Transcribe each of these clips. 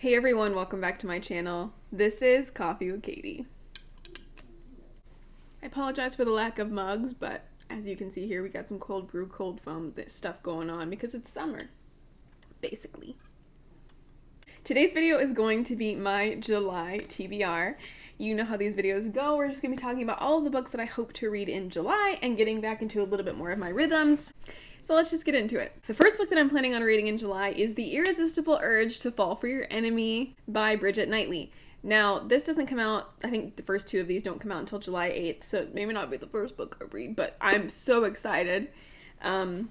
Hey everyone, welcome back to my channel. This is Coffee with Katie. I apologize for the lack of mugs, but as you can see here, we got some cold brew, cold foam stuff going on because it's summer, basically. Today's video is going to be my July TBR. You know how these videos go. We're just going to be talking about all of the books that I hope to read in July and getting back into a little bit more of my rhythms. So let's just get into it. The first book that I'm planning on reading in July is The Irresistible Urge to Fall for Your Enemy by Bridget Knightley. Now, this doesn't come out, I think the first two of these don't come out until July 8th, so it may not be the first book I read, but I'm so excited. I've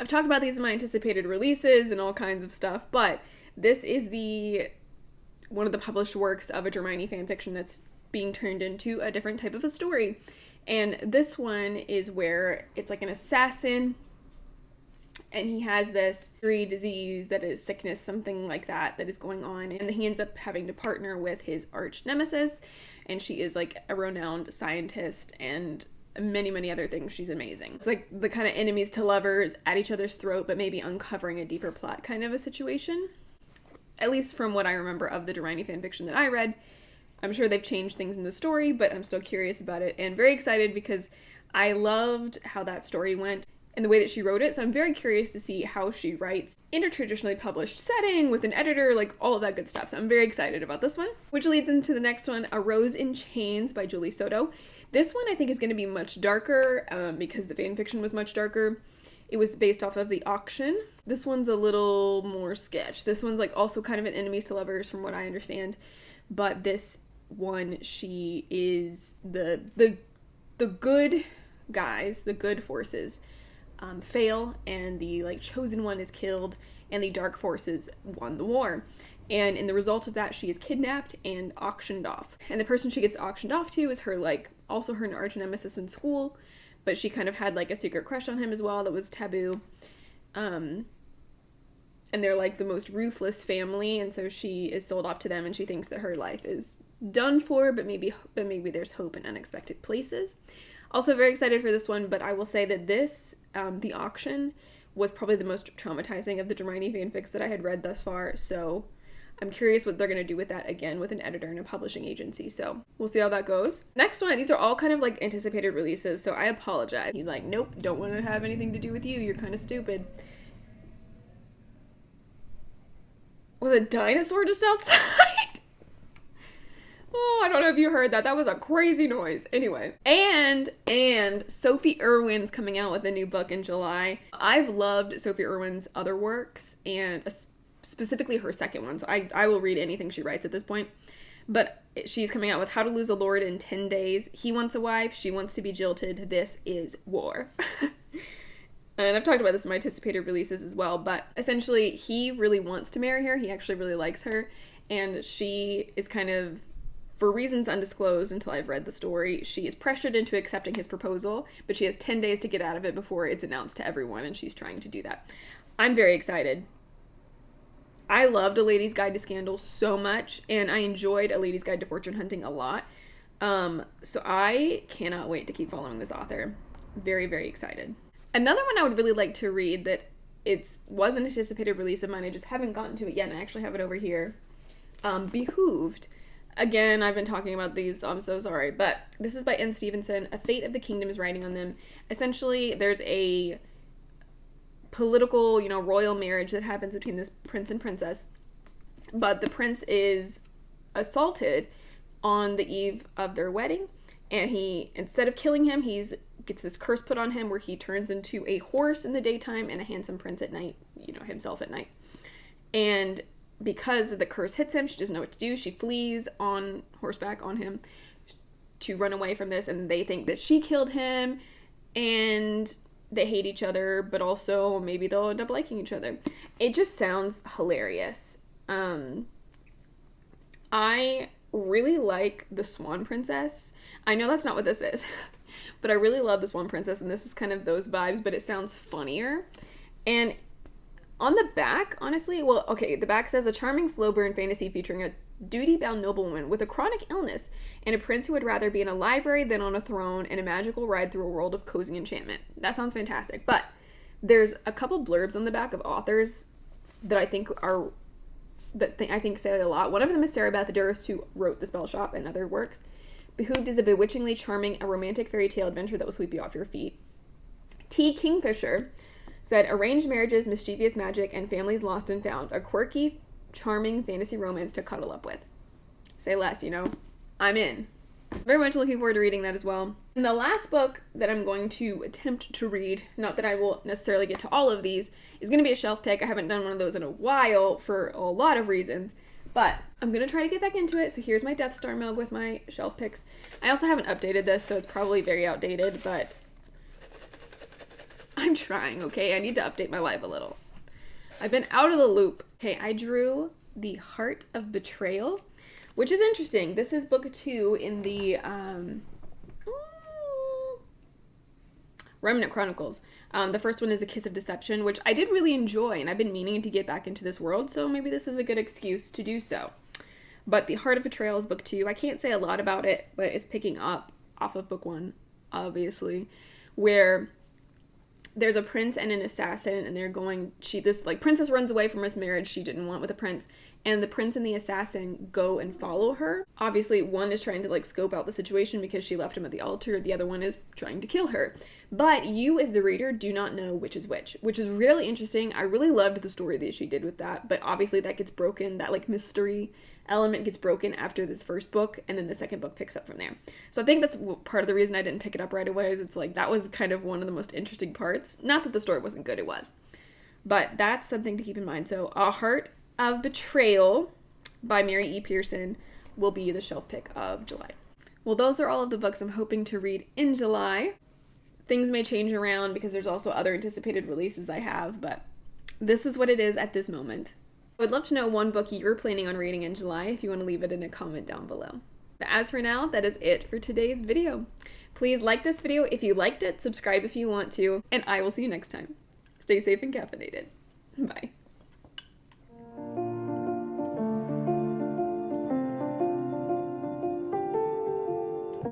talked about these in my anticipated releases and all kinds of stuff, but this is one of the published works of a Hermione fanfiction that's being turned into a different type of a story. And this one is where it's like an assassin, and he has this disease that is sickness, something like that is going on, and he ends up having to partner with his arch nemesis, and she is like a renowned scientist and many other things. She's amazing. It's like the kind of enemies to lovers at each other's throat, but maybe uncovering a deeper plot kind of a situation. At least from what I remember of the Hermione fanfiction that I read. I'm sure they've changed things in the story, but I'm still curious about it and very excited because I loved how that story went and the way that she wrote it. So I'm very curious to see how she writes in a traditionally published setting with an editor, like all of that good stuff. So I'm very excited about this one, which leads into the next one, A Rose in Chains by Julie Soto. This one I think is going to be much darker because the fanfiction was much darker. It was based off of The Auction. This one's a little more sketch. This one's like also kind of an enemies to lovers from what I understand. But this one, she is the good guys, the good forces fail, and the like chosen one is killed, and the dark forces won the war. And in the result of that, she is kidnapped and auctioned off. And the person she gets auctioned off to is her also her arch nemesis in school, but she kind of had like a secret crush on him as well that was taboo. And they're like the most ruthless family, and so she is sold off to them, and she thinks that her life is done for, but maybe there's hope in unexpected places. Also very excited for this one, but I will say that this, The Auction, was probably the most traumatizing of the Hermione fanfics that I had read thus far, so I'm curious what they're going to do with that again with an editor and a publishing agency, so we'll see how that goes. Next one, these are all kind of like anticipated releases, so I apologize. He's like, nope, don't want to have anything to do with you, you're kind of stupid. Was a dinosaur just outside? Oh, I don't know if you heard that. That was a crazy noise. Anyway. And Sophie Irwin's coming out with a new book in July. I've loved Sophie Irwin's other works, and specifically her second one. So I will read anything she writes at this point. But she's coming out with How to Lose a Lord in 10 Days. He wants a wife. She wants to be jilted. This is war. And I've talked about this in my anticipated releases as well, but essentially he really wants to marry her. He actually really likes her, and she is kind of, for reasons undisclosed until I've read the story, she is pressured into accepting his proposal, but she has 10 days to get out of it before it's announced to everyone, and she's trying to do that. I'm very excited. I loved A Lady's Guide to Scandal so much, and I enjoyed A Lady's Guide to Fortune Hunting a lot. So I cannot wait to keep following this author. Very, very excited. Another one I would really like to read that was an anticipated release of mine, I just haven't gotten to it yet, and I actually have it over here. Behooved. Again, I've been talking about these, so I'm so sorry, but this is by N. Stevenson. A Fate of the Kingdom is writing on them. Essentially, there's a political, royal marriage that happens between this prince and princess, but the prince is assaulted on the eve of their wedding, and instead of killing him, gets this curse put on him where he turns into a horse in the daytime and a handsome prince at night, himself at night. And because the curse hits him, she doesn't know what to do. She flees on horseback on him to run away from this, and they think that she killed him, and they hate each other, but also maybe they'll end up liking each other. It just sounds hilarious. I really like The Swan Princess. I know that's not what this is, but I really love The Swan Princess, and this is kind of those vibes, but it sounds funnier. And on the back, honestly, the back says, a charming slow burn fantasy featuring a duty-bound noblewoman with a chronic illness and a prince who would rather be in a library than on a throne, and a magical ride through a world of cozy enchantment. That sounds fantastic, but there's a couple blurbs on the back of authors that I think are that I think say a lot. One of them is Sarah Beth Durst, who wrote The Spell Shop and other works. Behooved is a bewitchingly charming, a romantic fairy tale adventure that will sweep you off your feet. T. Kingfisher said, arranged marriages, mischievous magic, and families lost and found. A quirky, charming fantasy romance to cuddle up with. Say less, you know? I'm in. Very much looking forward to reading that as well. And the last book that I'm going to attempt to read, not that I will necessarily get to all of these, is going to be a shelf pick. I haven't done one of those in a while for a lot of reasons, but I'm going to try to get back into it. So here's my Death Star mug with my shelf picks. I also haven't updated this, so it's probably very outdated, but I'm trying, okay? I need to update my life a little. I've been out of the loop. Okay, I drew The Heart of Betrayal, which is interesting. This is book 2 in the Remnant Chronicles. The first one is A Kiss of Deception, which I did really enjoy, and I've been meaning to get back into this world, so maybe this is a good excuse to do so. But The Heart of Betrayal is book 2. I can't say a lot about it, but it's picking up off of book 1, obviously, where there's a prince and an assassin, and they're going, this princess runs away from this marriage she didn't want with a prince, and the prince and the assassin go and follow her. Obviously, one is trying to scope out the situation because she left him at the altar, the other one is trying to kill her. But you, as the reader, do not know which is which is really interesting. I really loved the story that she did with that, but obviously that gets broken, that mystery element gets broken after this first book, and then the second book picks up from there. So I think that's part of the reason I didn't pick it up right away, is it's that was kind of one of the most interesting parts. Not that the story wasn't good, it was. But that's something to keep in mind. So A Heart of Betrayal by Mary E. Pearson will be the shelf pick of July. Well, those are all of the books I'm hoping to read in July. Things may change around because there's also other anticipated releases I have, but this is what it is at this moment. I would love to know one book you're planning on reading in July if you want to leave it in a comment down below. But as for now, that is it for today's video. Please like this video if you liked it, subscribe if you want to, and I will see you next time. Stay safe and caffeinated. Bye.